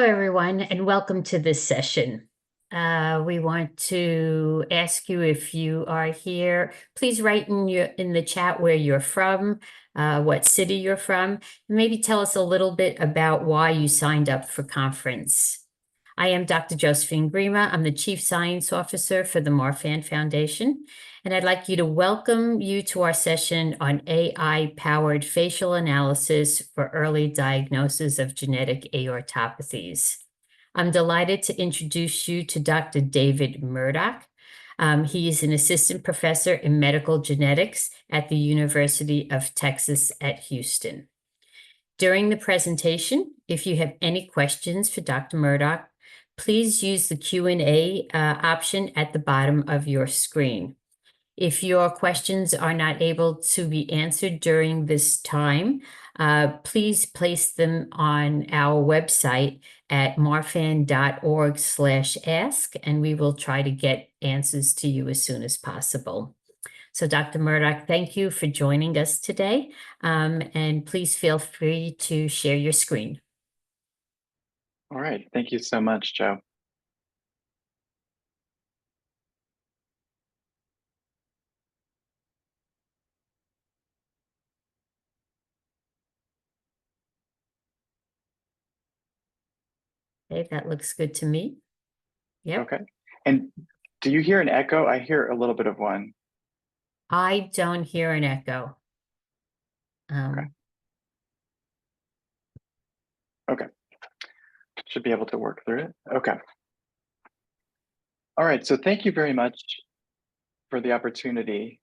Hello, everyone, and welcome to this session. We want to ask you if you are here, please write in the chat where you're from, what city you're from, and maybe tell us a little bit about why you signed up for conference. I am Dr. Josephine Grima. I'm the Chief Science Officer for the Marfan Foundation, and I'd like to welcome you to our session on AI-powered facial analysis for early diagnosis of genetic aortopathies. I'm delighted to introduce you to Dr. David Murdoch. He is an assistant professor in medical genetics at the University of Texas at Houston. During the presentation, if you have any questions for Dr. Murdoch, please use the Q&A option at the bottom of your screen. If your questions are not able to be answered during this time, please place them on our website at marfan.org/ask, and we will try to get answers to you as soon as possible. So Dr. Murdoch, thank you for joining us today, and please feel free to share your screen. All right, thank you so much, Joe. Okay, that looks good to me. Yep. Okay, and do you hear an echo? I hear a little bit of one. I don't hear an echo. Okay, should be able to work through it. Okay. All right, so thank you very much for the opportunity.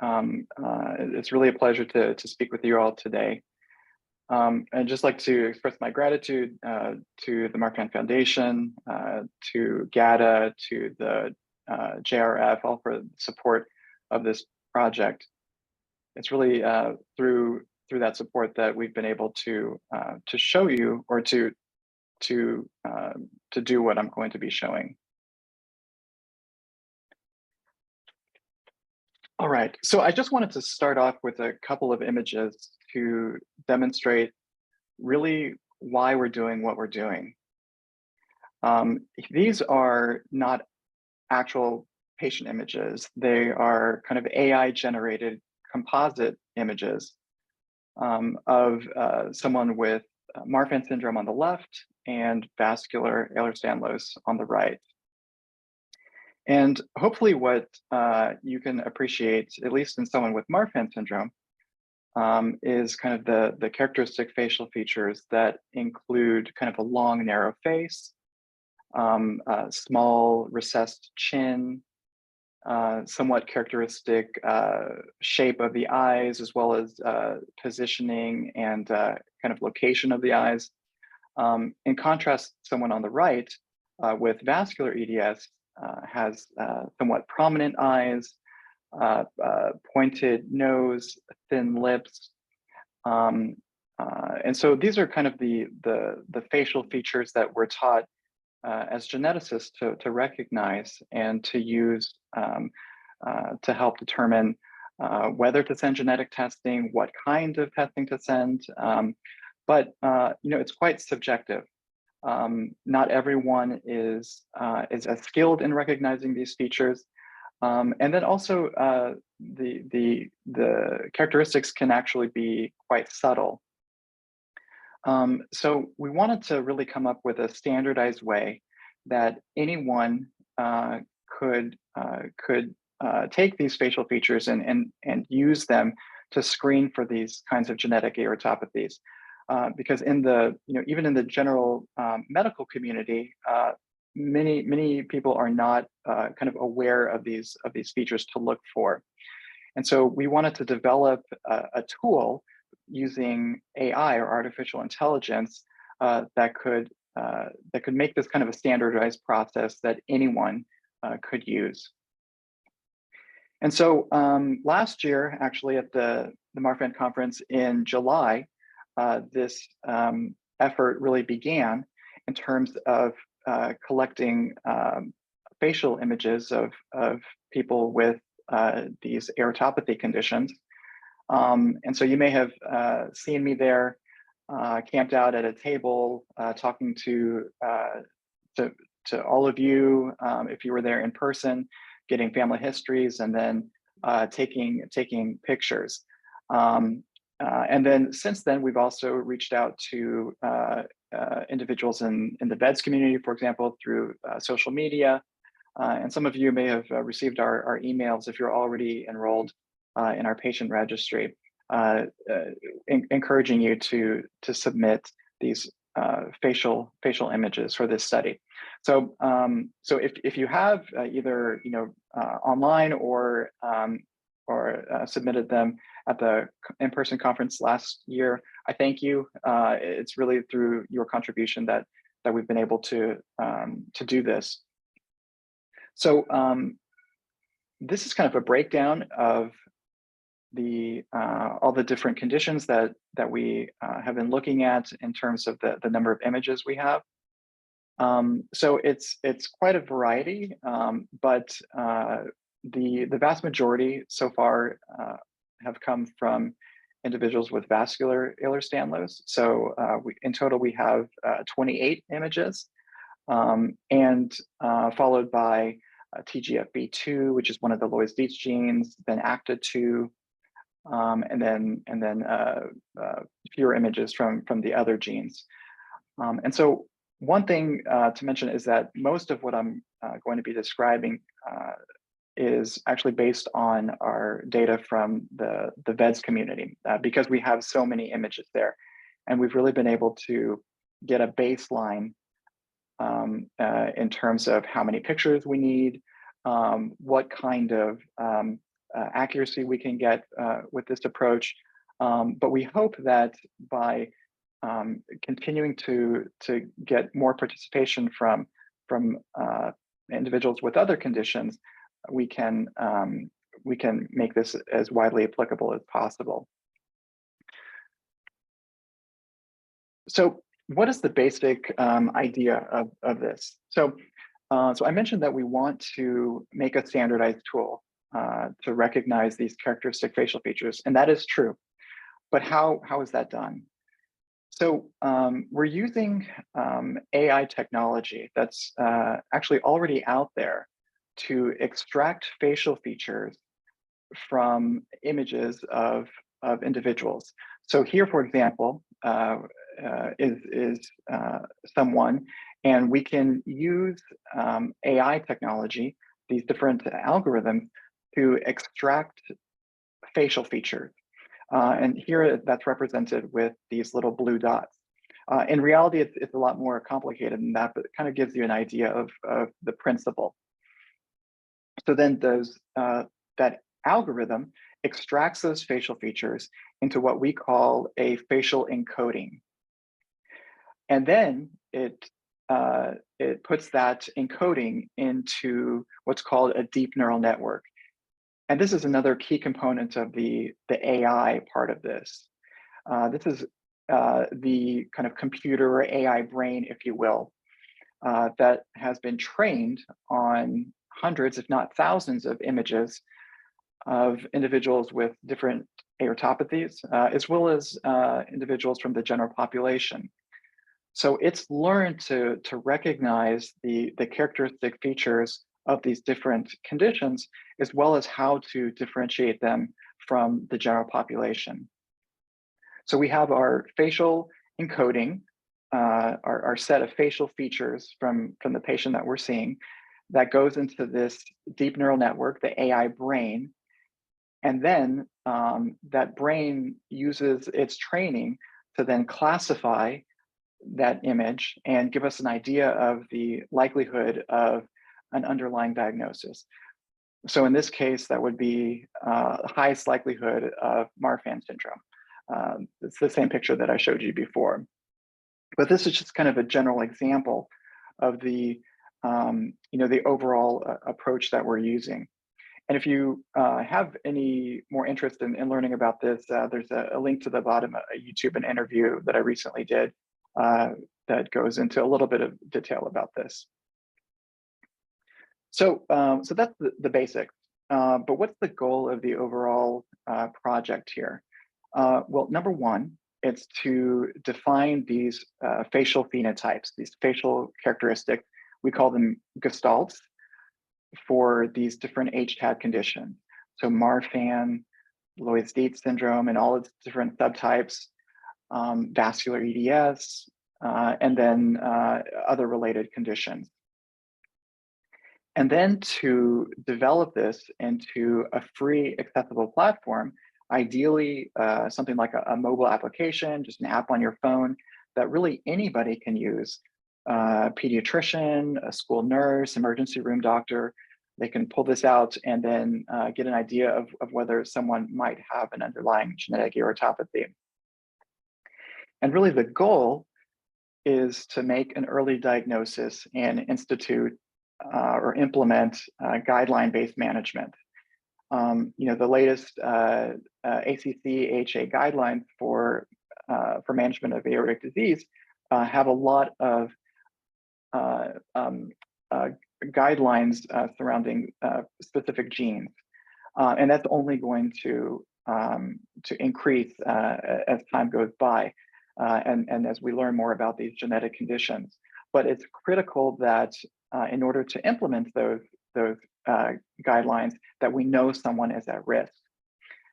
It's really a pleasure to speak with you all today. I'd just like to express my gratitude to the Marfan Foundation, to GATA, to the JRF, all for the support of this project. It's really through that support that we've been able to show you, or to do what I'm going to be showing. All right, so I just wanted to start off with a couple of images to demonstrate really why we're doing what we're doing. These are not actual patient images. They are kind of AI-generated composite images of someone with Marfan syndrome on the left and vascular Ehlers-Danlos on the right. And hopefully what you can appreciate, at least in someone with Marfan syndrome, is kind of the characteristic facial features that include kind of a long, narrow face, a small recessed chin, somewhat characteristic shape of the eyes, as well as positioning and kind of location of the eyes. In contrast, someone on the right with vascular EDS has somewhat prominent eyes, pointed nose, thin lips. And so these are kind of the facial features that we're taught as geneticists to recognize and to use to help determine whether to send genetic testing, what kind of testing to send. But it's quite subjective. Not everyone is as skilled in recognizing these features. And then also the characteristics can actually be quite subtle. So we wanted to really come up with a standardized way that anyone could take these facial features and use them to screen for these kinds of genetic aortopathies. Because in the even in the general medical community, many people are not kind of aware of these features to look for. And so we wanted to develop a tool using AI, or artificial intelligence, that could make this kind of a standardized process that anyone could use. And so last year, actually at the Marfan conference in July, this effort really began in terms of collecting facial images of people with these aortopathy conditions. And so you may have seen me there camped out at a table, talking to, to all of you, if you were there in person, getting family histories, and then taking pictures. And then since then, we've also reached out to individuals in the VEDS community, for example, through social media. And some of you may have received our emails if you're already enrolled in our patient registry, encouraging you to submit these facial images for this study. So so if you have either online or submitted them at the in-person conference last year, I thank you. It's really through your contribution that we've been able to do this. So this is kind of a breakdown of the all the different conditions that we have been looking at in terms of the number of images we have. So it's quite a variety, but the vast majority so far have come from individuals with vascular Ehlers-Danlos. So in total, we have 28 images, and followed by TGFB2, which is one of the Loeys-Dietz genes, then ACTA2, and then fewer images from the other genes. And so one thing to mention is that most of what I'm going to be describing is actually based on our data from the VEDS community, because we have so many images there. And we've really been able to get a baseline in terms of how many pictures we need, what kind of accuracy we can get with this approach. But we hope that by continuing to get more participation from individuals with other conditions, we can make this as widely applicable as possible. So what is the basic idea of this? So I mentioned that we want to make a standardized tool to recognize these characteristic facial features, and that is true. But how is that done? So we're using AI technology that's actually already out there to extract facial features from images of individuals. So here, for example, is someone, and we can use AI technology, these different algorithms, to extract facial features. And here that's represented with these little blue dots. In reality, it's a lot more complicated than that, but it kind of gives you an idea of the principle. So then that algorithm extracts those facial features into what we call a facial encoding. And then it puts that encoding into what's called a deep neural network. And this is another key component of the AI part of this. This is the kind of computer or AI brain, if you will, that has been trained on hundreds, if not thousands, of images of individuals with different aortopathies, as well as individuals from the general population. So it's learned to recognize the characteristic features of these different conditions, as well as how to differentiate them from the general population. So we have our facial encoding, our set of facial features from the patient that we're seeing, that goes into this deep neural network, the AI brain. And then that brain uses its training to then classify that image and give us an idea of the likelihood of an underlying diagnosis. So in this case, that would be the highest likelihood of Marfan syndrome. It's the same picture that I showed you before. But this is just kind of a general example of the the overall approach that we're using. And if you have any more interest in learning about this, there's a link to the bottom, a YouTube an interview that I recently did that goes into a little bit of detail about this. So that's the basics. But what's the goal of the overall project here? Well, number one It's to define these facial phenotypes, these facial characteristics. We call them gestalts for these different HTAD conditions. So Marfan, Loeys-Dietz syndrome, and all its different subtypes, vascular EDS, and then other related conditions. And then to develop this into a free, accessible platform, ideally something like a mobile application, just an app on your phone that really anybody can use. Pediatrician, a school nurse, emergency room doctor, they can pull this out and then get an idea of whether someone might have an underlying genetic aortopathy. And really the goal is to make an early diagnosis and institute or implement guideline-based management. The latest ACC/AHA guidelines for management of aortic disease have a lot of guidelines surrounding specific genes, and that's only going to increase as time goes by, and as we learn more about these genetic conditions. But it's critical that in order to implement those guidelines, that we know someone is at risk,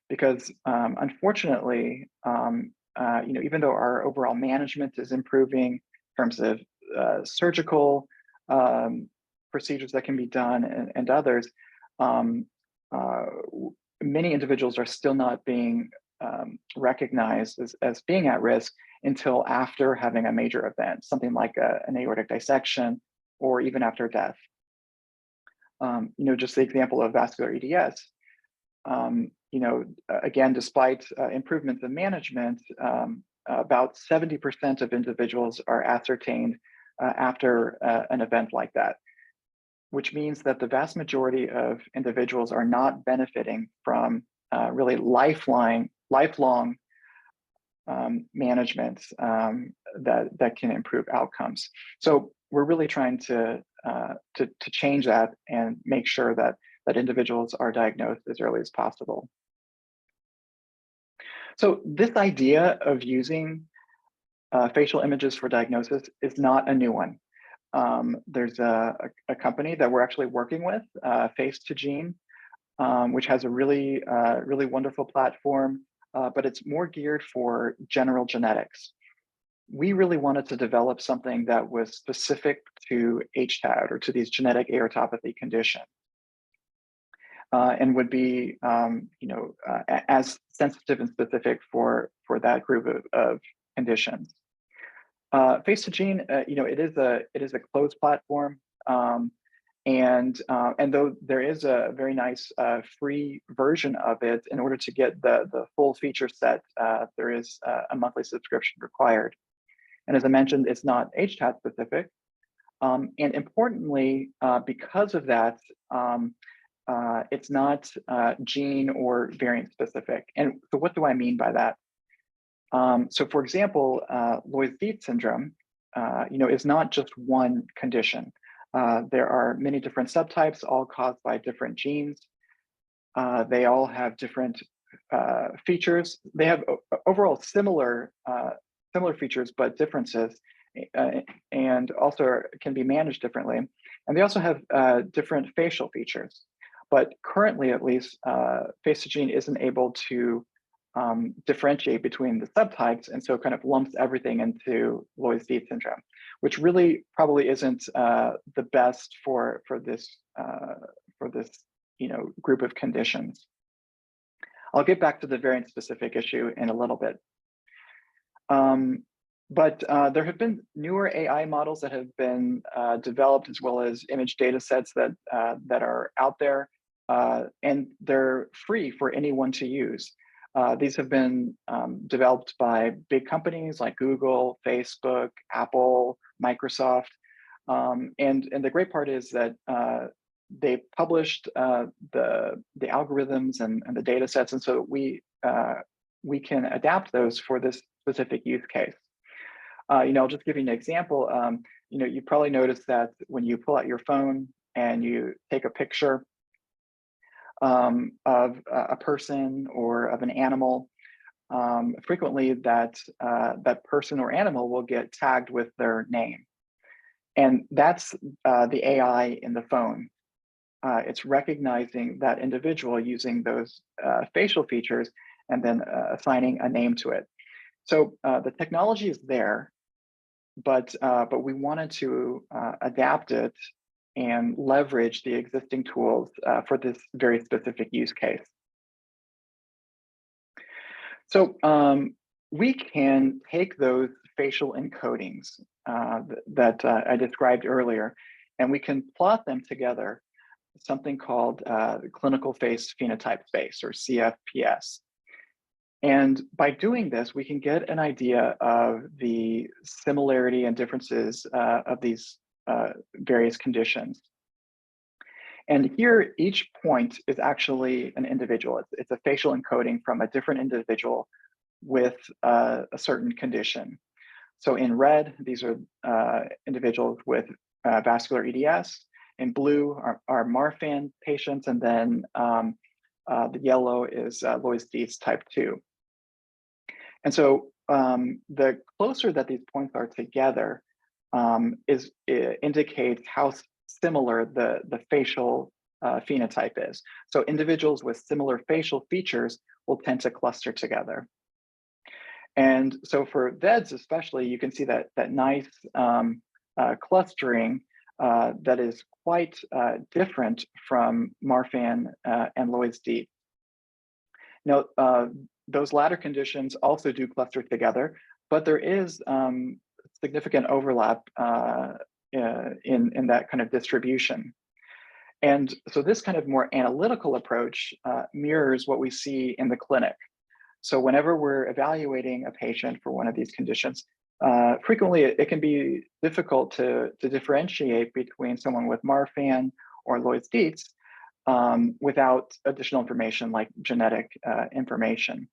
because unfortunately, even though our overall management is improving in terms of surgical procedures that can be done and others, many individuals are still not being recognized as being at risk until after having a major event, something like an aortic dissection, or even after death. Just the example of vascular EDS. Again, despite improvements in management, about 70% of individuals are ascertained after an event like that, which means that the vast majority of individuals are not benefiting from really lifelong management that can improve outcomes. So we're really trying to change that and make sure that individuals are diagnosed as early as possible. So this idea of using facial images for diagnosis is not a new one. There's a company that we're actually working with, Face2Gene, which has a really wonderful platform, but it's more geared for general genetics. We really wanted to develop something that was specific to HTAD, or to these genetic aortopathy conditions, and would be as sensitive and specific for that group of conditions. Face2Gene, it is a closed platform, and though there is a very nice free version of it, in order to get the full feature set, there is a monthly subscription required. And as I mentioned, it's not HTAD specific, and importantly, because of that, it's not gene or variant specific. And so, what do I mean by that? So for example, Loeys-Dietz syndrome, is not just one condition. There are many different subtypes, all caused by different genes. They all have different features. They have overall similar features, but differences, and also can be managed differently. And they also have different facial features. But currently, at least, Face2Gene isn't able to differentiate between the subtypes, and so kind of lumps everything into Loeys-Dietz syndrome, which really probably isn't the best for this group of conditions. I'll get back to the variant specific issue in a little bit. But there have been newer AI models that have been developed, as well as image data sets that are out there, and they're free for anyone to use. These have been developed by big companies like Google, Facebook, Apple, Microsoft, and the great part is that they published the algorithms and the data sets, and so we can adapt those for this specific use case. I'll just give you an example. You probably noticed that when you pull out your phone and you take a picture of a person or of an animal, frequently that person or animal will get tagged with their name. And that's the AI in the phone. It's recognizing that individual using those facial features and then assigning a name to it. So the technology is there, but we wanted to adapt it and leverage the existing tools for this very specific use case. So we can take those facial encodings that I described earlier, and we can plot them together, something called the clinical face phenotype space, or CFPS. And by doing this, we can get an idea of the similarity and differences of these various conditions. And here, each point is actually an individual. It's a facial encoding from a different individual with a certain condition. So in red, these are individuals with vascular EDS. In blue are Marfan patients, and then the yellow is Loeys-Dietz type 2. And so the closer that these points are together indicates how similar the facial phenotype is. So individuals with similar facial features will tend to cluster together. And so for VEDS especially, you can see that nice clustering that is quite different from Marfan and Loeys-Dietz. Now, those latter conditions also do cluster together, but there is significant overlap in that kind of distribution. And so this kind of more analytical approach mirrors what we see in the clinic. So whenever we're evaluating a patient for one of these conditions, frequently it can be difficult to differentiate between someone with Marfan or Loeys-Dietz without additional information like genetic information.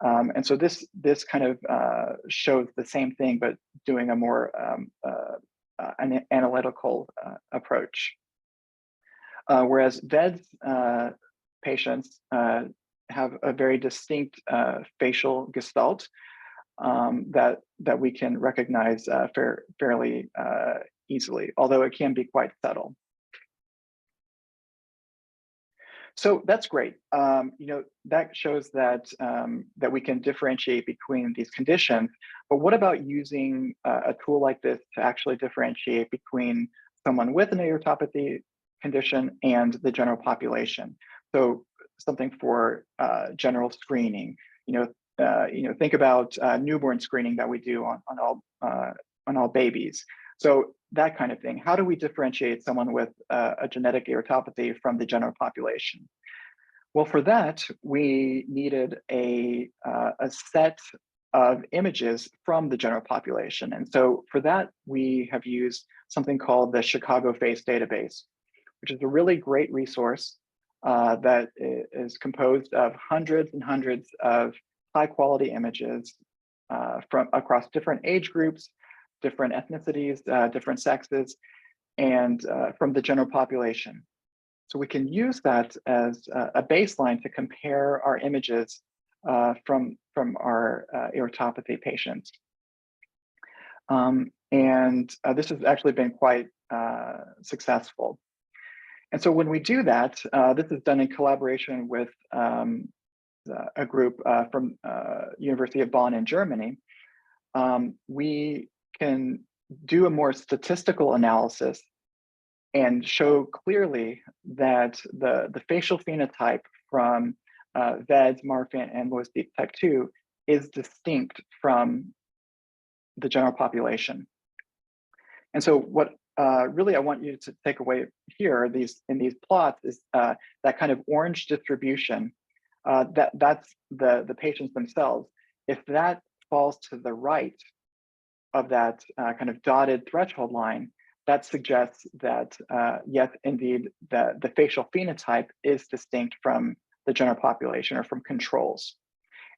And so this kind of shows the same thing, but doing a more an analytical approach. Whereas VEDS patients have a very distinct facial gestalt that we can recognize fairly easily, although it can be quite subtle. So that's great. That shows that that we can differentiate between these conditions. But what about using a tool like this to actually differentiate between someone with an aortopathy condition and the general population? So something for general screening. Think about newborn screening that we do on all babies. So that kind of thing. How do we differentiate someone with a genetic aortopathy from the general population? Well, for that, we needed a set of images from the general population. And so for that, we have used something called the Chicago Face Database, which is a really great resource that is composed of hundreds and hundreds of high quality images from across different age groups, different ethnicities, different sexes, and from the general population. So we can use that as a baseline to compare our images from our aortopathy patients. This has actually been quite successful. And so when we do that, this is done in collaboration with a group from University of Bonn in Germany. We can do a more statistical analysis and show clearly that the facial phenotype from VEDS, Marfan, and Loeys-Dietz type 2 is distinct from the general population. And so what really I want you to take away here in these plots is that kind of orange distribution, that's the patients themselves. If that falls to the right of that kind of dotted threshold line, that suggests that yes, indeed, the facial phenotype is distinct from the general population or from controls.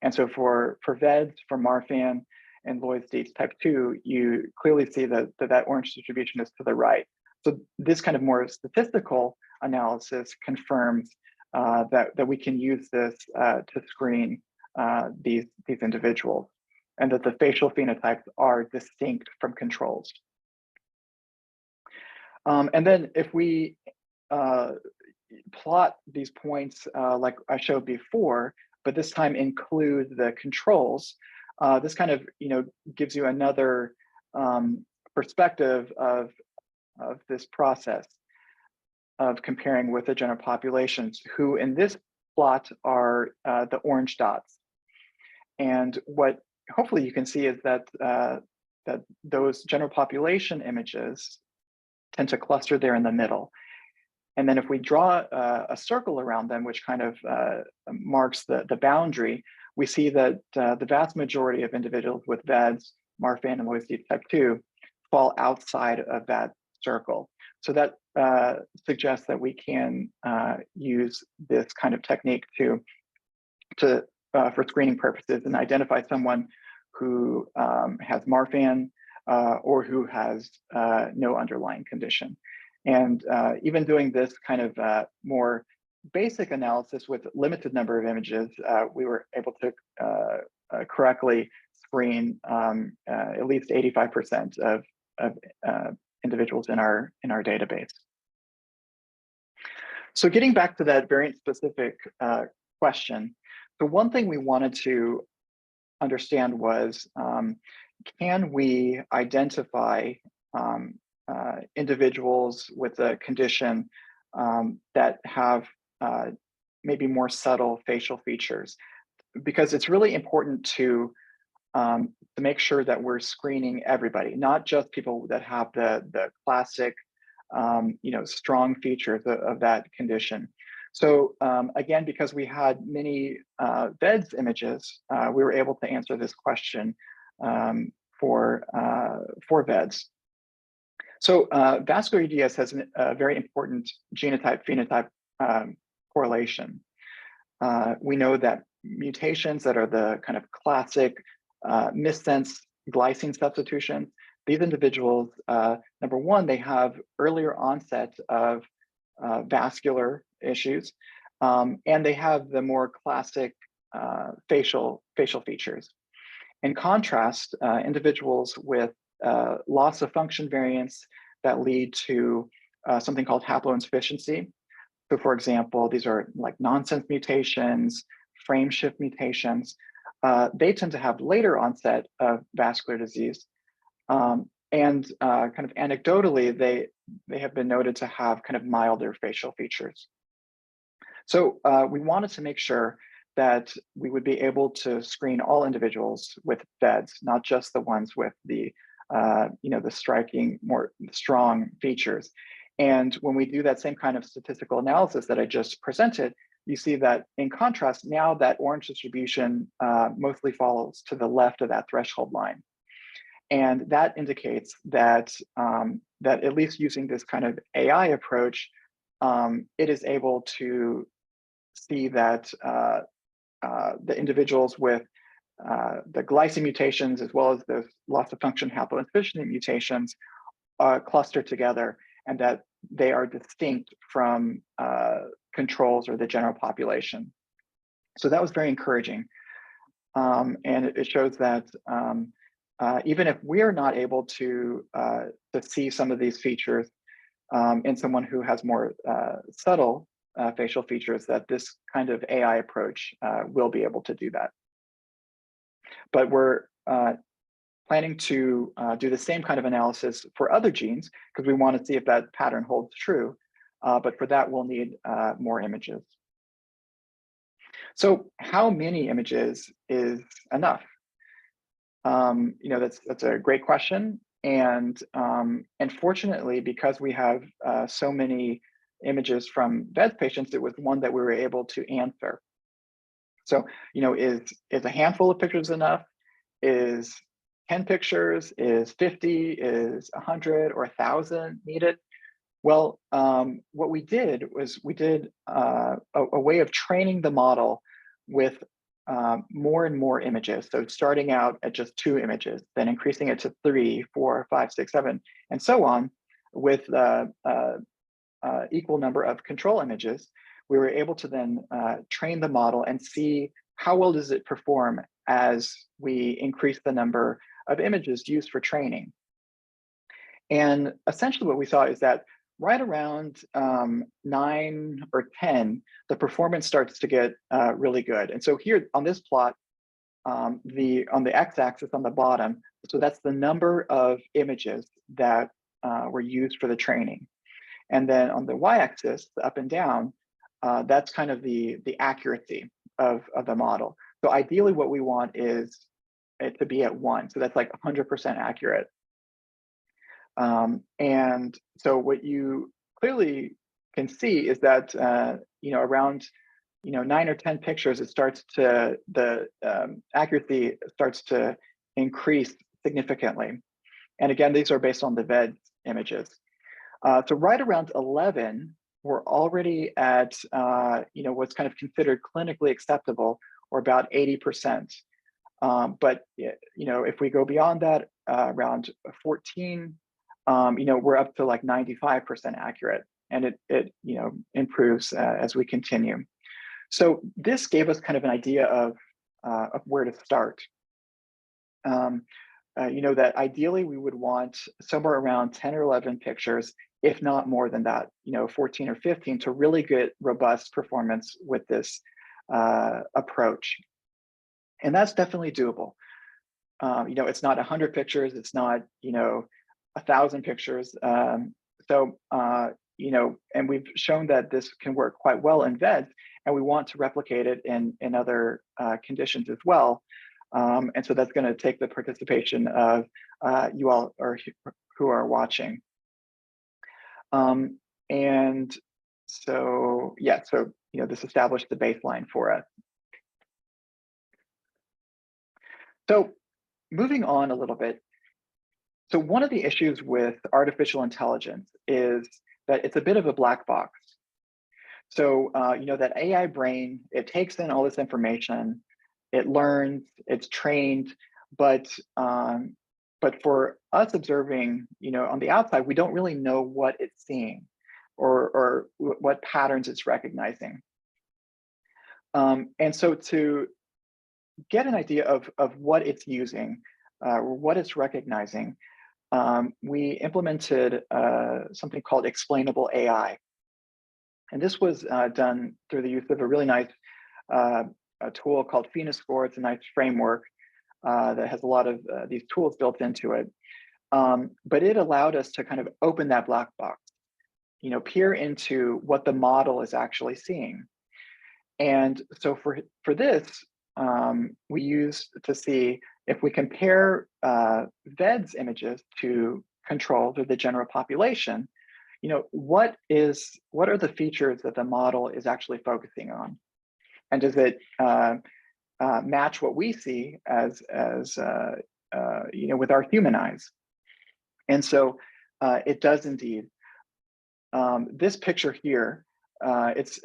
And so for VEDS, for Marfan, and Loeys-Dietz type 2, you clearly see that orange distribution is to the right. So this kind of more statistical analysis confirms that we can use this to screen these individuals, and that the facial phenotypes are distinct from controls. And then if we plot these points like I showed before, but this time include the controls, this kind of gives you another perspective of this process of comparing with the general populations, who in this plot are the orange dots. And what hopefully you can see is that that those general population images tend to cluster there in the middle. And then if we draw a circle around them, which kind of marks the boundary, we see that the vast majority of individuals with VEDS, Marfan, and Loeys type 2 fall outside of that circle. So that suggests that we can use this kind of technique for screening purposes and identify someone who has Marfan or who has no underlying condition. And even doing this kind of more basic analysis with limited number of images, we were able to correctly screen at least 85% of individuals in our database. So getting back to that variant specific question, the one thing we wanted to understand was, can we identify individuals with a condition that have maybe more subtle facial features? Because it's really important to make sure that we're screening everybody, not just people that have the classic, strong features of that condition. So again, because we had many VEDS images, we were able to answer this question for VEDS. So vascular EDS has a very important genotype-phenotype correlation. We know that mutations that are the kind of classic missense glycine substitution, these individuals, number one, they have earlier onset of vascular issues, and they have the more classic facial features. In contrast, individuals with loss of function variants that lead to something called haploinsufficiency. So for example, these are like nonsense mutations, frame shift mutations. They tend to have later onset of vascular disease. And kind of anecdotally, they have been noted to have kind of milder facial features. So we wanted to make sure that we would be able to screen all individuals with VEDS, not just the ones with the the striking, more strong features. And when we do that same kind of statistical analysis that I just presented, you see that in contrast, now that orange distribution mostly follows to the left of that threshold line. And that indicates that, that at least using this kind of AI approach, it is able to see that the individuals with the glycine mutations, as well as the loss of function haploinsufficiency mutations, cluster together, and that they are distinct from controls or the general population. So that was very encouraging. And it shows that even if we are not able to see some of these features in someone who has more subtle facial features, that this kind of AI approach will be able to do that. But we're planning to do the same kind of analysis for other genes, because we want to see if that pattern holds true. But for that, we'll need more images. So how many images is enough? That's a great question. And fortunately, because we have so many images from VEDS patients, it was one that we were able to answer. So, is a handful of pictures enough? Is 10 pictures, is 50, is 100 or 1,000 needed? Well, what we did was we did a way of training the model with more and more images. So starting out at just 2 images, then increasing it to 3, 4, 5, 6, 7, and so on, with equal number of control images. We were able to then train the model and see how well does it perform as we increase the number of images used for training? And essentially what we saw is that right around 9 or 10, the performance starts to get really good. And so here on this plot, on the x-axis on the bottom, so that's the number of images that were used for the training. And then on the y-axis, the up and down, that's kind of the accuracy of the model. So ideally what we want is it to be at 1. So that's like 100% accurate. And so what you clearly can see is that, around, 9 or 10 pictures, the accuracy starts to increase significantly. And again, these are based on the VED images. So right around 11, we're already at, what's kind of considered clinically acceptable, or about 80%. But if we go beyond that, around 14, we're up to like 95% accurate, and it improves as we continue. So this gave us kind of an idea of where to start. That ideally we would want somewhere around 10 or 11 pictures, if not more than that, 14 or 15, to really get robust performance with this approach. And that's definitely doable. It's not 100 pictures, it's not 1,000 pictures. And we've shown that this can work quite well in VEDs, and we want to replicate it in other conditions as well. And so that's going to take the participation of you all who are watching. And so, yeah, so, this established the baseline for us. So moving on a little bit. So one of the issues with artificial intelligence is that it's a bit of a black box. So, that AI brain, it takes in all this information, it learns, it's trained, but for us observing, on the outside, we don't really know what it's seeing or what patterns it's recognizing. And so to get an idea of what it's using, or what it's recognizing, we implemented something called explainable AI. And this was done through the use of a really nice a tool called PhenoScore. It's a nice framework that has a lot of these tools built into it. But it allowed us to kind of open that black box, peer into what the model is actually seeing. And so for this, we used to see if we compare VEDS images to controls or the general population, what are the features that the model is actually focusing on, and does it match what we see as with our human eyes? And so it does indeed. This picture here, it's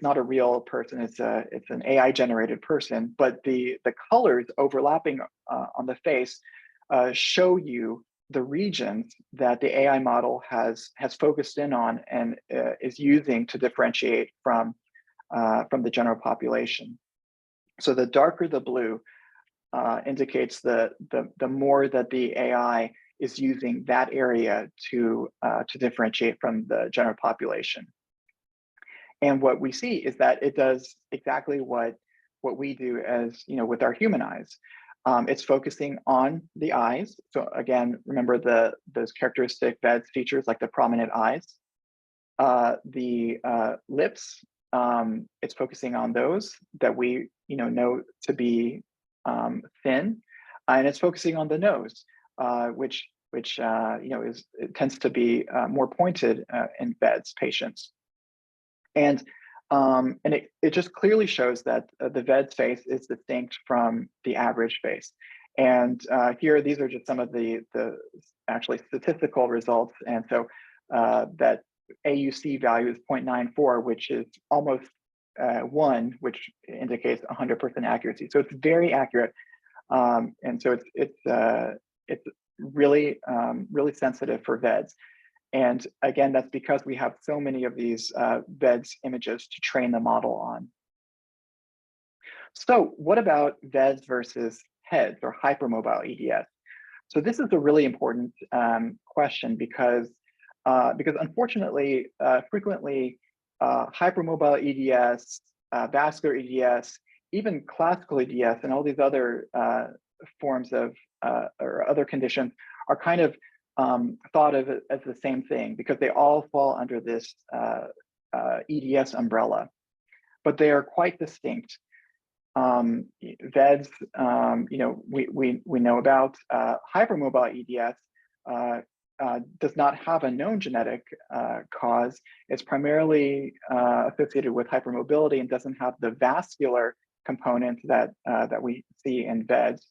not a real person. It's an AI generated person, but the colors overlapping on the face show you the regions that the AI model has focused in on and is using to differentiate from the general population. So the darker the blue indicates the more that the AI is using that area to differentiate from the general population. And what we see is that it does exactly what we do as with our human eyes. It's focusing on the eyes. So again, remember those characteristic VEDS features like the prominent eyes, the lips. It's focusing on those that we know to be thin, and it's focusing on the nose, which it tends to be more pointed in VEDS patients. And it just clearly shows that the VEDS face is distinct from the average face. And here, these are just some of the actually statistical results. And so that AUC value is 0.94, which is almost 1, which indicates 100% accuracy. So it's very accurate. And so it's really, really sensitive for VEDS. And again, that's because we have so many of these VEDS images to train the model on. So what about VEDS versus HEDS, or hypermobile EDS? So this is a really important question because unfortunately, frequently hypermobile EDS, vascular EDS, even classical EDS, and all these other forms of or other conditions are kind of thought of as the same thing because they all fall under this EDS umbrella, but they are quite distinct. VEDS, we know about. Hypermobile EDS does not have a known genetic cause. It's primarily associated with hypermobility and doesn't have the vascular component that we see in VEDS.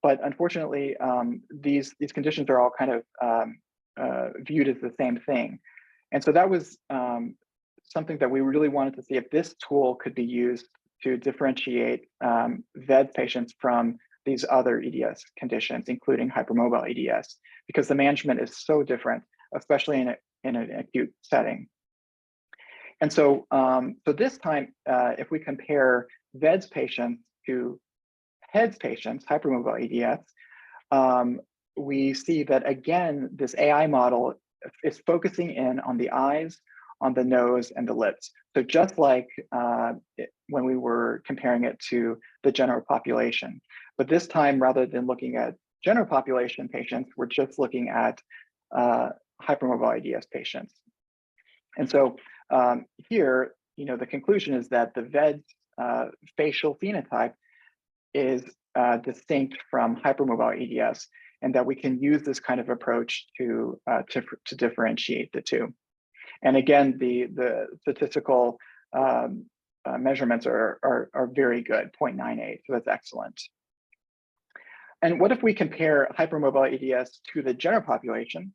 But unfortunately, these conditions are all kind of viewed as the same thing. And so that was something that we really wanted to see if this tool could be used to differentiate VEDS patients from these other EDS conditions, including hypermobile EDS, because the management is so different, especially in an acute setting. And so, so this time, if we compare VEDS patients to HEDS patients, hypermobile EDS, we see that again, this AI model is focusing in on the eyes, on the nose, and the lips. So just like when we were comparing it to the general population. But this time, rather than looking at general population patients, we're just looking at hypermobile EDS patients. And so here, the conclusion is that the VEDS facial phenotype is distinct from hypermobile EDS, and that we can use this kind of approach to differentiate the two. And again, the statistical measurements are very good, 0.98, so that's excellent. And what if we compare hypermobile EDS to the general population?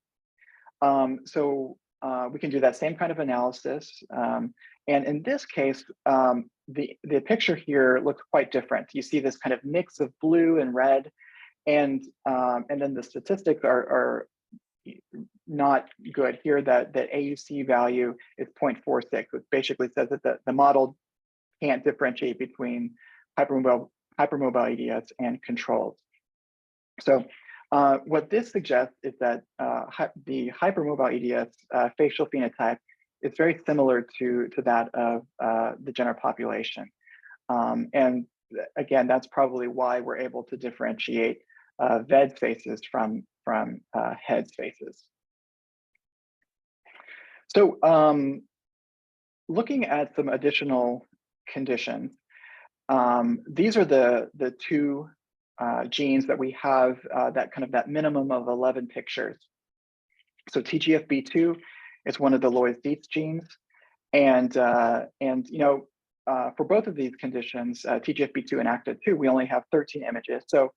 We can do that same kind of analysis. And in this case, the picture here looks quite different. You see this kind of mix of blue and red, and then the statistics are not good here. That AUC value is 0.46, which basically says that the model can't differentiate between hypermobile EDS and controls. So what this suggests is that the hypermobile EDS facial phenotype is very similar to that of the general population. And again, that's probably why we're able to differentiate VEDS faces from HEDS faces. So looking at some additional conditions, these are the two genes that we have that minimum of 11 pictures. So TGFB2 is one of the Loeys-Dietz genes, and for both of these conditions, TGFB2 and ACTA2, we only have 13 images. So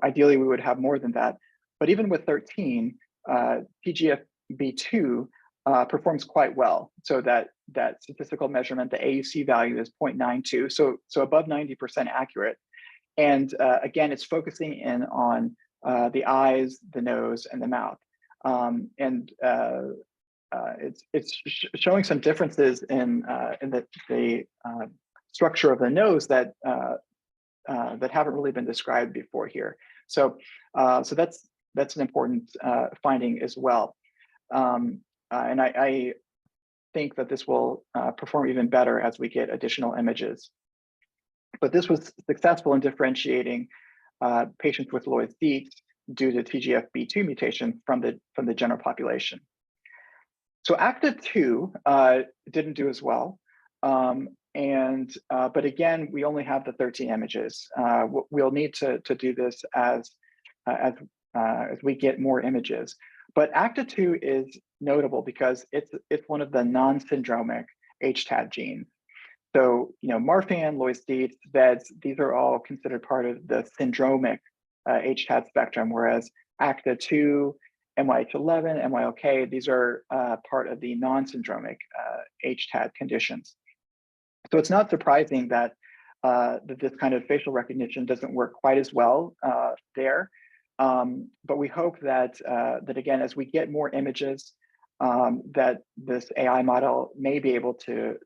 ideally we would have more than that, but even with 13, TGFB2 performs quite well. So that statistical measurement, the AUC value is 0.92, so above 90% accurate. And again, it's focusing in on the eyes, the nose, and the mouth. It's showing some differences in the structure of the nose that haven't really been described before here. So that's an important finding as well. And I think that this will perform even better as we get additional images. But this was successful in differentiating patients with Loeys-Dietz due to TGFB2 mutation from the general population. So ACTA2 didn't do as well, but again, we only have the 13 images. We'll need to do this as we get more images. But ACTA2 is notable because it's one of the non-syndromic HTAD genes. So, Marfan, Loeys-Dietz, VEDS, these are all considered part of the syndromic HTAD spectrum, whereas ACTA2, MYH11, MYLK, these are part of the non-syndromic HTAD conditions. So it's not surprising that this kind of facial recognition doesn't work quite as well there. But we hope that again, as we get more images, that this AI model may be able to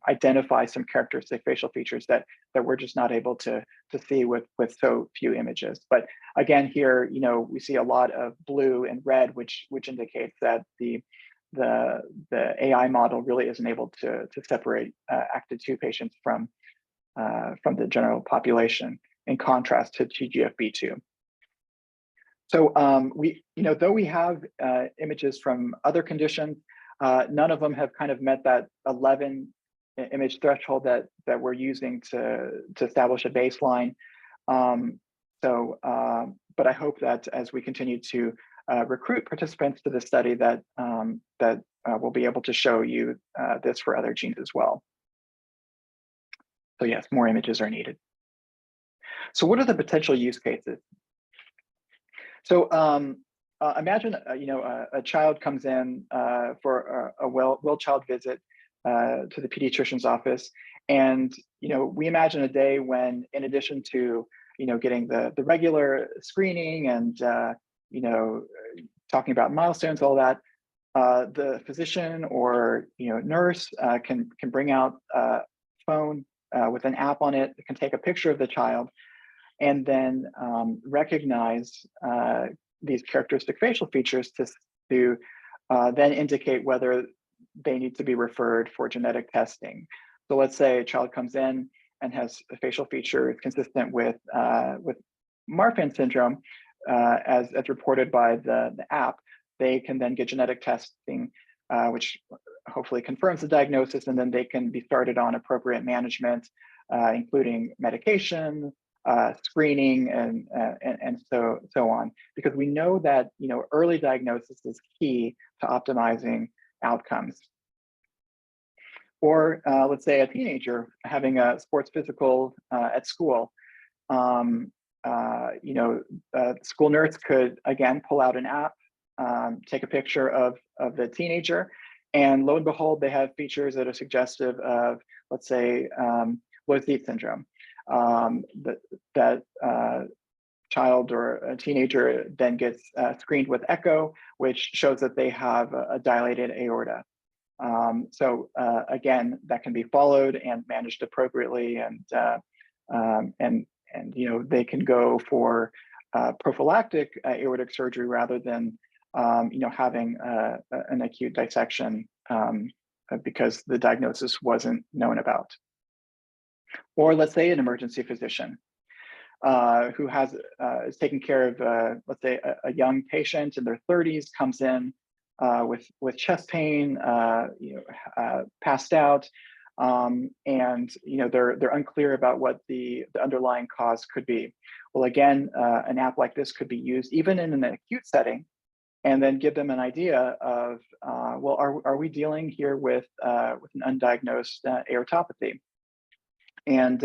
identify some characteristic facial features that we're just not able to see with so few images. But again, here, we see a lot of blue and red, which indicates that the AI model really isn't able to separate ACTA2 patients from the general population, in contrast to TGFB2. So though we have images from other conditions, none of them have kind of met that 11 image threshold that we're using to establish a baseline. But I hope that as we continue to recruit participants to the study, that we'll be able to show you this for other genes as well. So yes, more images are needed. So what are the potential use cases? So imagine a child comes in for a well child visit to the pediatrician's office, and we imagine a day when, in addition to getting the regular screening and talking about milestones, all that, the physician or nurse can bring out a phone with an app on it. It can take a picture of the child and then recognize these characteristic facial features to then indicate whether they need to be referred for genetic testing. So let's say a child comes in and has a facial feature consistent with Marfan syndrome, as reported by the app. They can then get genetic testing, which hopefully confirms the diagnosis, and then they can be started on appropriate management, including medication, screening, and so on. Because we know that early diagnosis is key to optimizing outcomes. Or let's say a teenager having a sports physical at school. School nurse could again pull out an app, take a picture of the teenager, and lo and behold, they have features that are suggestive of, let's say, Loeys-Dietz syndrome. That child or a teenager then gets screened with echo, which shows that they have a dilated aorta. Again, that can be followed and managed appropriately, and they can go for prophylactic aortic surgery rather than having an acute dissection because the diagnosis wasn't known about. Or let's say an emergency physician who is taking care of, let's say, a young patient in their 30s, comes in with chest pain, passed out, and they're unclear about what the underlying cause could be. Well, again, an app like this could be used even in an acute setting, and then give them an idea of, well, are we dealing here with an undiagnosed aortopathy? And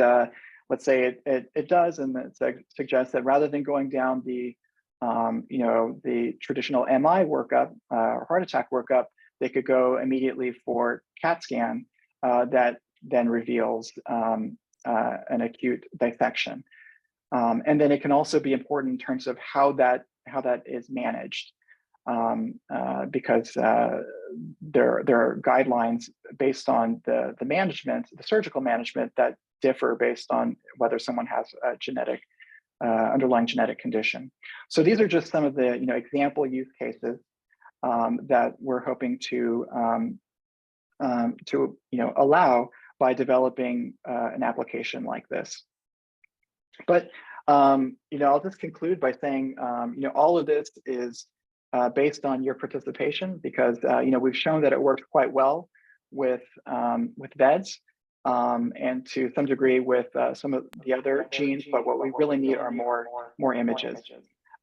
let's say it does, and it suggests that rather than going down the traditional MI workup or heart attack workup, they could go immediately for CAT scan that then reveals an acute dissection. And then it can also be important in terms of how that is managed, because there are guidelines based on the management, the surgical management, that differ based on whether someone has a genetic underlying genetic condition. So these are just some of the example use cases that we're hoping to allow by developing an application like this. But I'll just conclude by saying all of this is based on your participation, because we've shown that it works quite well with VEDS. And to some degree with some of the other genes, but what we really need are more images.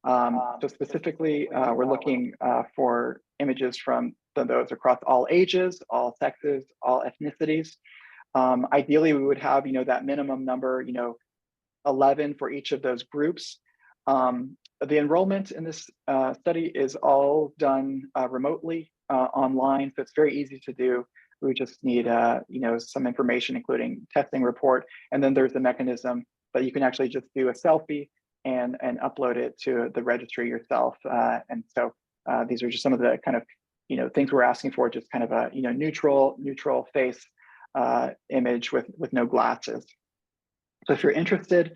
So specifically, we're looking for images from those across all ages, all sexes, all ethnicities. Ideally, we would have that minimum number, 11 for each of those groups. The enrollment in this study is all done remotely online, so it's very easy to do. We just need, some information, including testing report, and then there's the mechanism that you can actually just do a selfie and upload it to the registry yourself. And so these are just some of the kind of things we're asking for, just kind of a neutral face image with no glasses. So if you're interested,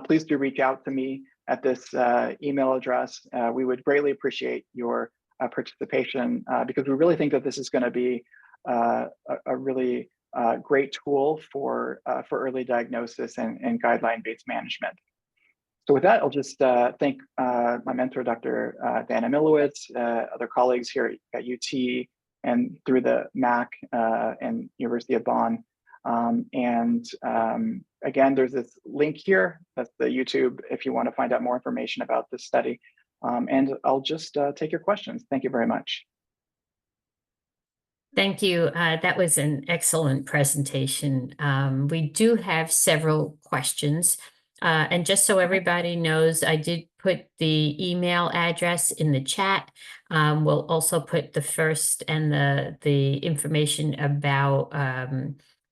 please do reach out to me at this email address. We would greatly appreciate your participation because we really think that this is going to be a really great tool for early diagnosis and guideline-based management. So with that, I'll just thank my mentor, Dr. Dana Milowitz, other colleagues here at UT and through the MAC and University of Bonn. Again, there's this link here, that's the YouTube, if you want to find out more information about this study. And I'll just take your questions. Thank you very much. Thank you. That was an excellent presentation. We do have several questions. And just so everybody knows, I did put the email address in the chat. We'll also put the first and the information about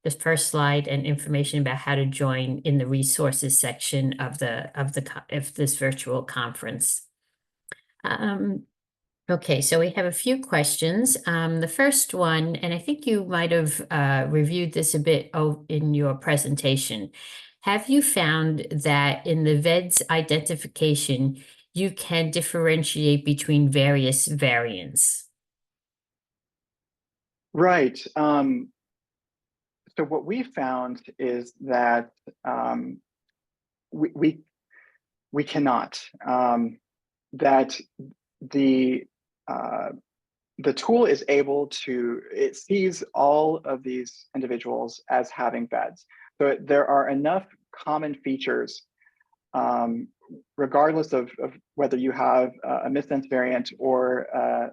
the first slide and information about how to join in the resources section of this virtual conference. Okay, so we have a few questions. The first one, and I think you might have reviewed this a bit in your presentation. Have you found that in the VEDS identification, you can differentiate between various variants? Right. So what we found is that we cannot. That the tool is able to, it sees all of these individuals as having VEDS. So there are enough common features, regardless of whether you have a missense variant or a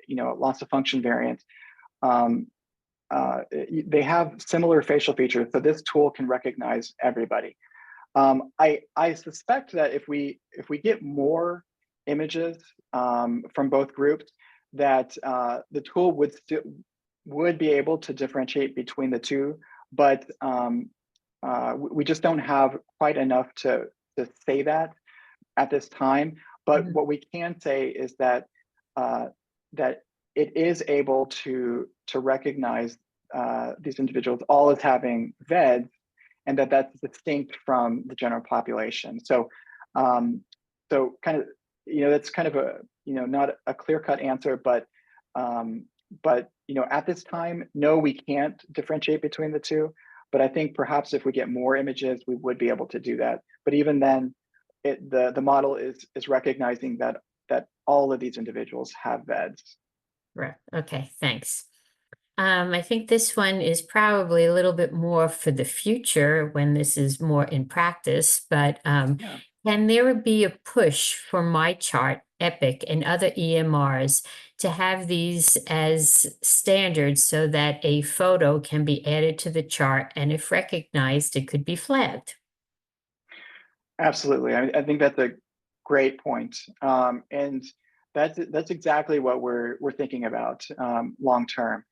loss of function variant. They have similar facial features, so this tool can recognize everybody. I suspect that if we get more images from both groups, that the tool would be able to differentiate between the two, but we just don't have quite enough to say that at this time. But what we can say is that that it is able to recognize these individuals all as having VEDS, and that's distinct from the general population. So so kind of, that's kind of a, not a clear-cut answer, but at this time, no, we can't differentiate between the two. But I think perhaps if we get more images, we would be able to do that. But even then, the model is recognizing that all of these individuals have VEDS. Right. Okay, thanks. I think this one is probably a little bit more for the future when this is more in practice, but Yeah. can there be a push for MyChart, Epic, and other EMRs to have these as standards so that a photo can be added to the chart, and if recognized, it could be flagged? Absolutely. I think that's a great point. And that's exactly what we're thinking about long term.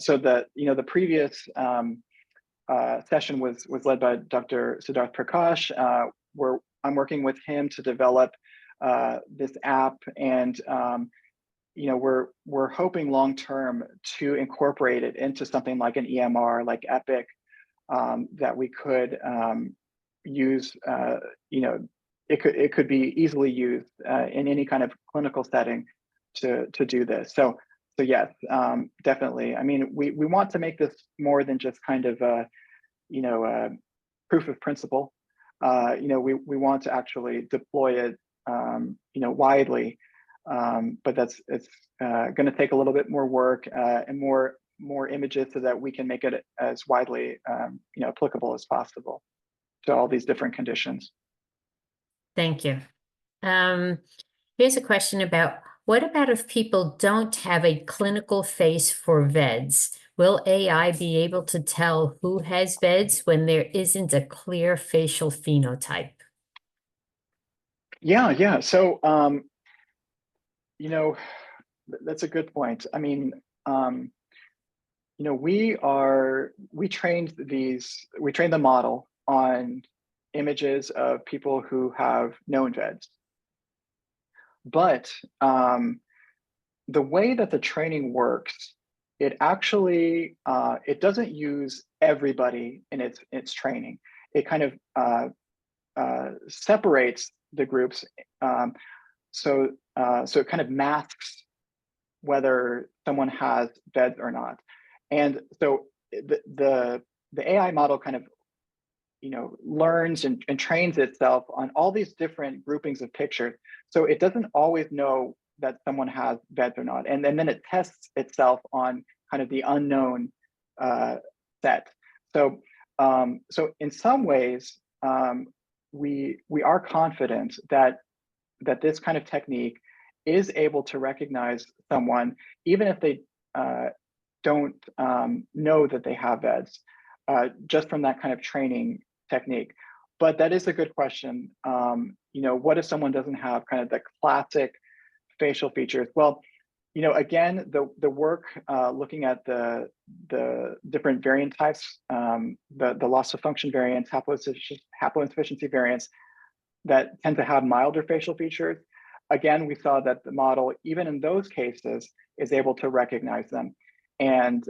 So the previous session was led by Dr. Siddharth Prakash, where I'm working with him to develop this app, and we're hoping long term to incorporate it into something like an EMR, like Epic, that we could use. It could be easily used in any kind of clinical setting to do this. So yes, definitely. I mean, we want to make this more than just kind of a proof of principle. We want to actually deploy it, widely. But it's going to take a little bit more work and more images so that we can make it as widely applicable as possible to all these different conditions. Thank you. Here's a question about, what about if people don't have a clinical face for VEDS? Will AI be able to tell who has VEDS when there isn't a clear facial phenotype? Yeah. So, that's a good point. I mean, we trained the model on images of people who have known VEDS. But the way that the training works it actually it doesn't use everybody in its training. It kind of separates the groups, um, so it kind of masks whether someone has VEDS or not. And so the AI model kind of learns and trains itself on all these different groupings of pictures. So it doesn't always know that someone has VEDS or not. And then it tests itself on kind of the unknown set. So in some ways, we are confident that this kind of technique is able to recognize someone, even if they don't know that they have VEDS, just from that kind of training technique. But that is a good question. What if someone doesn't have kind of the classic facial features? Well, again, the work looking at the different variant types, the loss of function variants, haploinsufficiency variants that tend to have milder facial features. Again, we saw that the model, even in those cases, is able to recognize them. And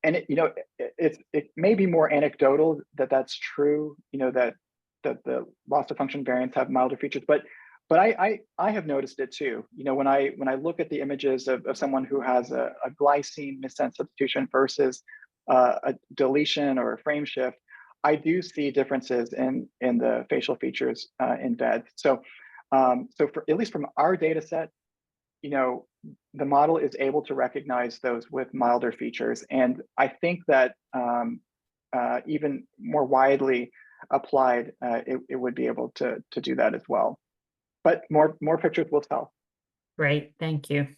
it may be more anecdotal that that's true, that the loss of function variants have milder features, but I have noticed it too. When I look at the images of someone who has a glycine missense substitution versus a deletion or a frame shift, I do see differences in the facial features in VEDS. So for at least from our data set, the model is able to recognize those with milder features. And I think that even more widely applied, it would be able to do that as well. But more pictures will tell. Great, thank you.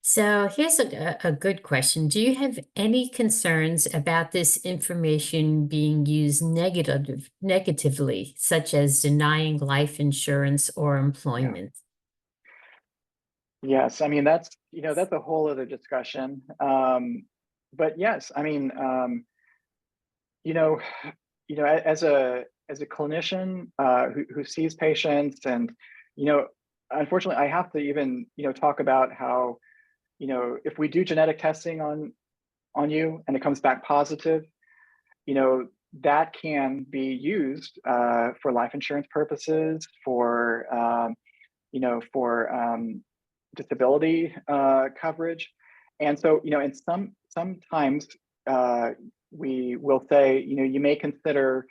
So here's a good question. Do you have any concerns about this information being used negatively, such as denying life insurance or Yeah. employment? Yes, I mean that's a whole other discussion. But yes, I mean, you know, as a clinician who sees patients, and unfortunately, I have to even talk about how if we do genetic testing on you and it comes back positive, that can be used for life insurance purposes, for disability coverage. And so, and sometimes we will say, you may consider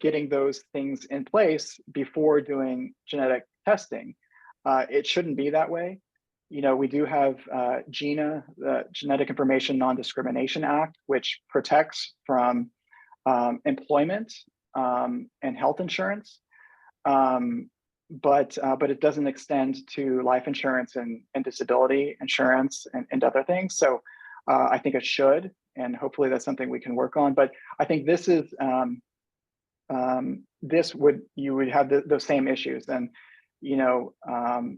getting those things in place before doing genetic testing. It shouldn't be that way. We do have GINA, the Genetic Information Non-Discrimination Act, which protects from employment and health insurance. But it doesn't extend to life insurance and disability insurance and other things. So I think it should, and hopefully that's something we can work on. But I think this is you would have those same issues, and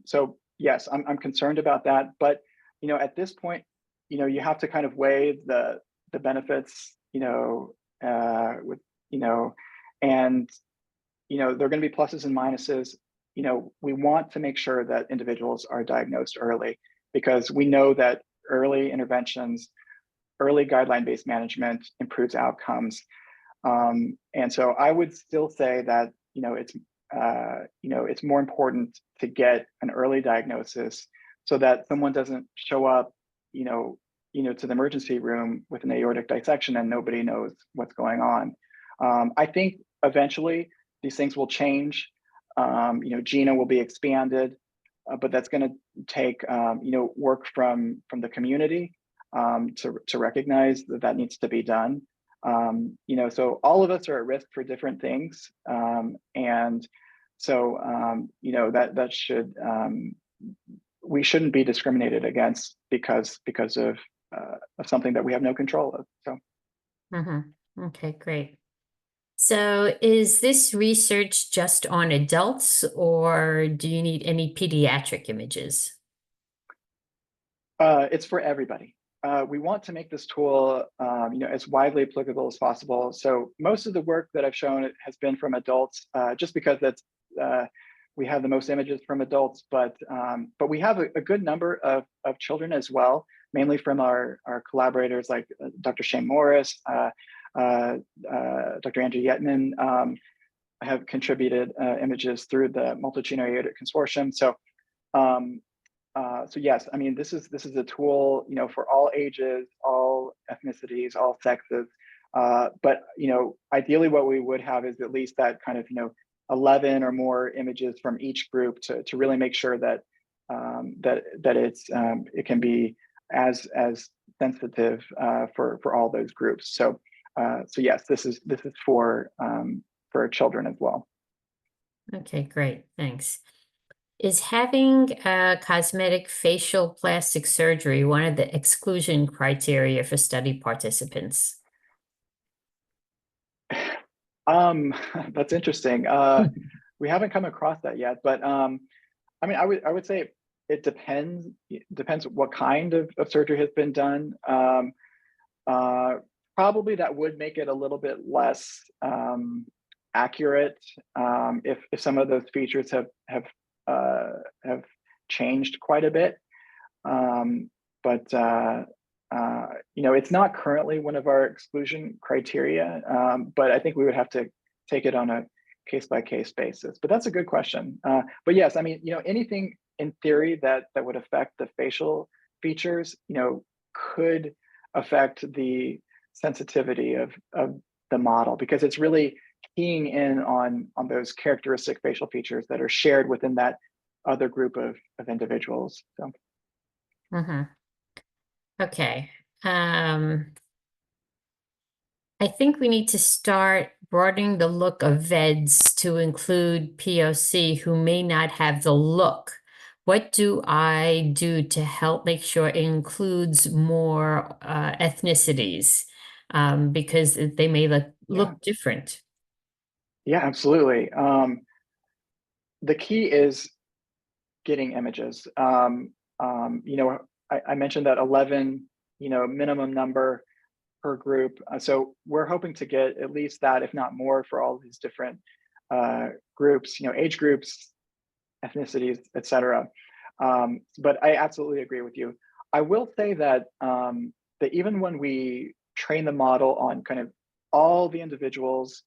so yes, I'm concerned about that. But at this point, you have to kind of weigh the benefits, with and there are going to be pluses and minuses. We want to make sure that individuals are diagnosed early, because we know that early interventions, early guideline-based management improves outcomes. And so I would still say that it's more important to get an early diagnosis so that someone doesn't show up, to the emergency room with an aortic dissection and nobody knows what's going on. I think eventually these things will change. GINA will be expanded, but that's going to take work from the community to recognize that needs to be done. So all of us are at risk for different things, and so that should we shouldn't be discriminated against because of something that we have no control of. So. Okay, great. So is this research just on adults, or do you need any pediatric images? It's for everybody. We want to make this tool, as widely applicable as possible. So most of the work that I've shown has been from adults, just because that's we have the most images from adults. But we have a good number of children as well. mainly from our collaborators like Dr. Shane Morris, Dr. Andrew Yetman, have contributed images through the Multitutinary Aortic Consortium. So yes, I mean, this is a tool, for all ages, all ethnicities, all sexes. But ideally, what we would have is at least that kind of 11 or more images from each group to really make sure that it can be as sensitive for all those groups. So yes, this is for children as well. Okay, great. Thanks. Is having cosmetic facial plastic surgery one of the exclusion criteria for study participants? That's interesting. We haven't come across that yet, but I mean, I would say it depends. It depends what kind of surgery has been done. Probably that would make it a little bit less accurate if some of those features have changed quite a bit. But it's not currently one of our exclusion criteria. But I think we would have to take it on a case-by-case basis. But that's a good question. But yes, I mean, anything in theory that would affect the facial features, could affect the sensitivity of the model, because it's really keying in on those characteristic facial features that are shared within that other group of individuals. So. Okay. I think we need to start broadening the look of VEDs to include POC who may not have the look. What do I do to help make sure it includes more ethnicities? Because they may look different. Yeah, absolutely. The key is getting images. I mentioned that 11, minimum number per group. So we're hoping to get at least that, if not more, for all these different groups, age groups, ethnicities, etc. But I absolutely agree with you. I will say that that even when we train the model on kind of all the individuals,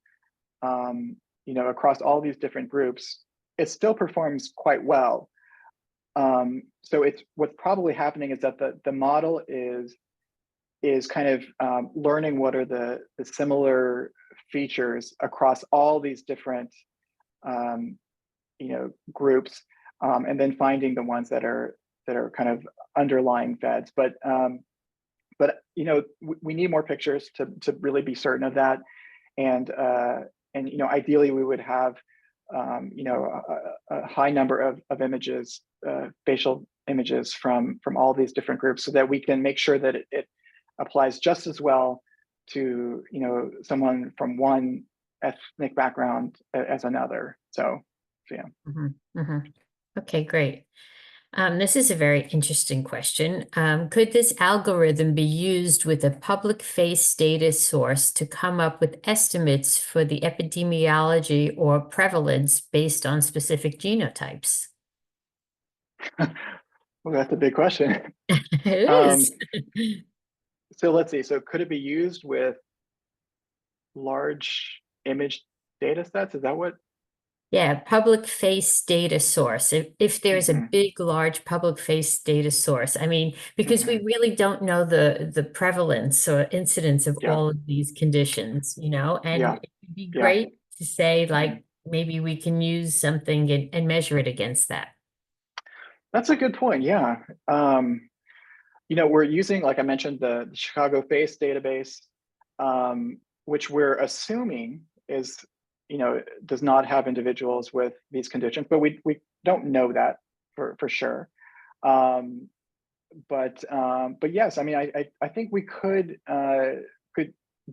across all these different groups, it still performs quite well. So what's probably happening is that the model is kind of learning what are the similar features across all these different groups, and then finding the ones that are kind of underlying VEDs. But we need more pictures to really be certain of that, and ideally we would have a high number of images, facial images from all these different groups, so that we can make sure that it applies just as well to someone from one ethnic background as another. So yeah. Okay, great. This is a very interesting question. Could this algorithm be used with a public face data source to come up with estimates for the epidemiology or prevalence based on specific genotypes? Well, that's a big question. It Um, is. so let's see. So could it be used with large image data sets? Is that what? Yeah, public face data source. If there's a Mm-hmm, big, large public face data source, I mean, because we mm-hmm. really don't know the prevalence or incidence of Yeah, all of these conditions, and yeah, it would be yeah. great to say, Mm-hmm. like, maybe we can use something and measure it against that. That's a good point. Yeah. We're using, like I mentioned, the Chicago Face database, which we're assuming does not have individuals with these conditions, but we don't know that for sure. But yes, I mean, I think we could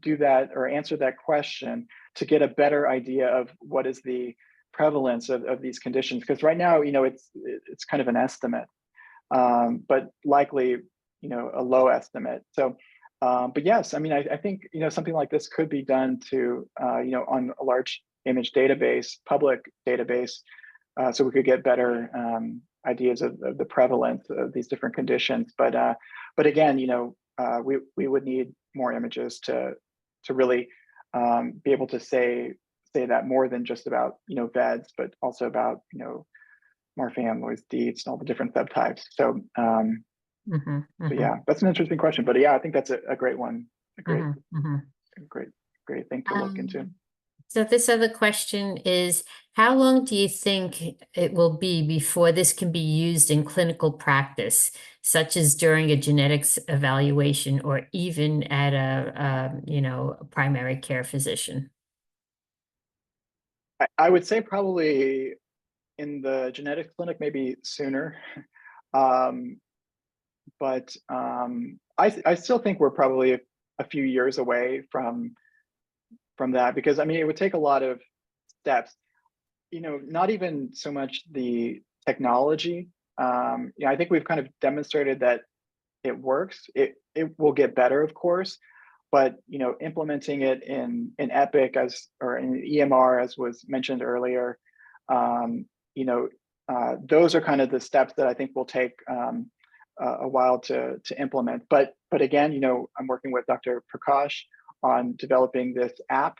do that or answer that question to get a better idea of what is the prevalence of these conditions, because right now, it's kind of an estimate, but likely, a low estimate. So, but yes, I mean, I think, something like this could be done to, on a large image database, public database, so we could get better ideas of the prevalence of these different conditions. But But again, we would need more images to really be able to say that more than just about VEDS, but also about Marfanoids, DEETs, and all the different subtypes. So Mm-hmm, so mm-hmm, yeah, that's an interesting question. But yeah, I think that's a great one, a great, mm-hmm, mm-hmm. great, great thing to look into. So this other question is, how long do you think it will be before this can be used in clinical practice, such as during a genetics evaluation or even at a primary care physician? I would say probably in the genetics clinic, maybe sooner. Um, but I still think we're probably a few years away from that, because I mean it would take a lot of steps. Not even so much the technology. I think we've kind of demonstrated that it works. It will get better, of course, but implementing it in Epic or in EMR, as was mentioned earlier, um, those are kind of the steps that I think will take a while to implement. But again, I'm working with Dr. Prakash on developing this app.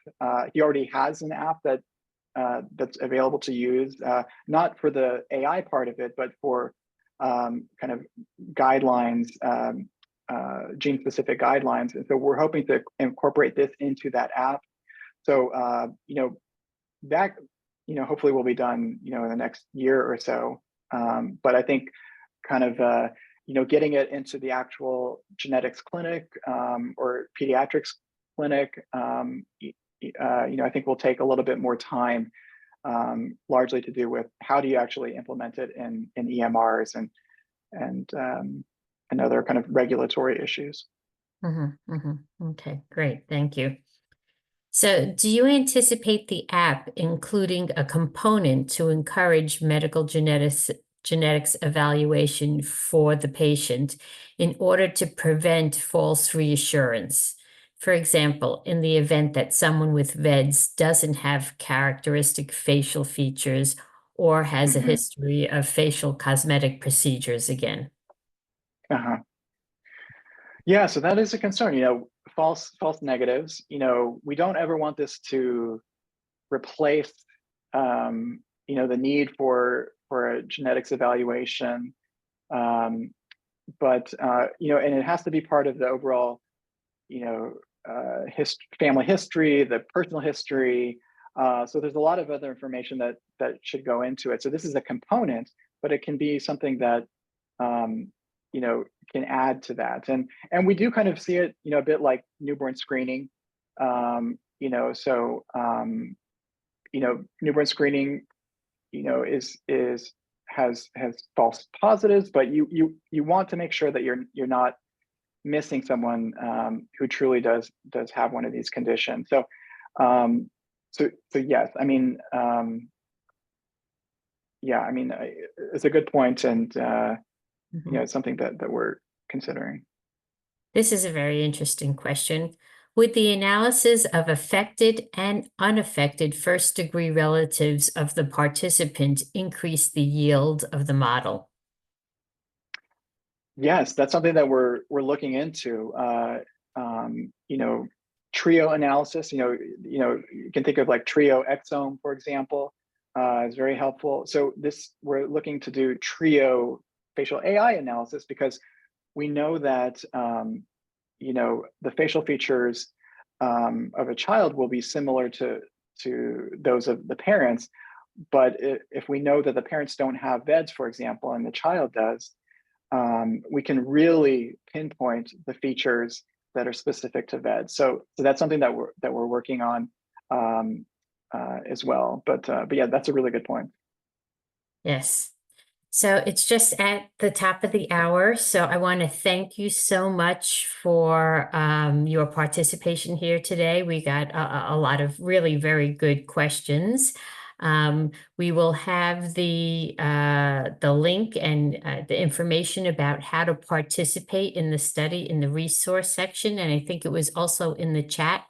He already has an app that's available to use, not for the AI part of it, but for kind of guidelines, gene-specific guidelines. And so we're hoping to incorporate this into that app. So that hopefully will be done in the next year or so. But I think kind of getting it into the actual genetics clinic or pediatrics clinic, I think will take a little bit more time, largely to do with how do you actually implement it in EMRs and other kind of regulatory issues. Mm-hmm, mm-hmm. Okay, great. Thank you. So, do you anticipate the app including a component to encourage medical genetics evaluation for the patient in order to prevent false reassurance? For example, in the event that someone with VEDS doesn't have characteristic facial features or has a Hmm. history of facial cosmetic procedures again. Uh-huh. Yeah, so that is a concern. False negatives. We don't ever want this to replace, the need for a genetics evaluation. Um, but and it has to be part of the overall, family history, the personal history. So there's a lot of other information that should go into it. So this is a component, but it can be something that um, can add to that. And we do kind of see it, a bit like newborn screening. So newborn screening, is has false positives, but you want to make sure that you're not missing someone who truly does have one of these conditions. Um, so yes, I mean, yeah, I mean, it's a good point, and Mhm. it's something that we're considering. This is a very interesting question. Would the analysis of affected and unaffected first-degree relatives of the participant increase the yield of the model? Yes, that's something that we're looking into. Trio analysis. You can think of like trio exome, for example, is very helpful. So we're looking to do trio facial AI analysis because we know that the facial features of a child will be similar to those of the parents. But if we know that the parents don't have VEDS, for example, and the child does, we can really pinpoint the features that are specific to VEDS. So that's something that we're working on as well. But yeah, that's a really good point. Yes. So it's just at the top of the hour. So I want to thank you so much for your participation here today. We got a lot of really very good questions. We will have the link and the information about how to participate in the study in the resource section, and I think it was also in the chat.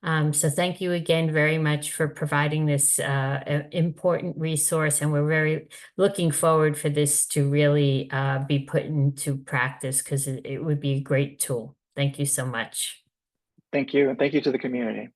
So thank you again very much for providing this important resource, and we're very looking forward for this to really be put into practice because it would be a great tool. Thank you so much. Thank you, and thank you to the community.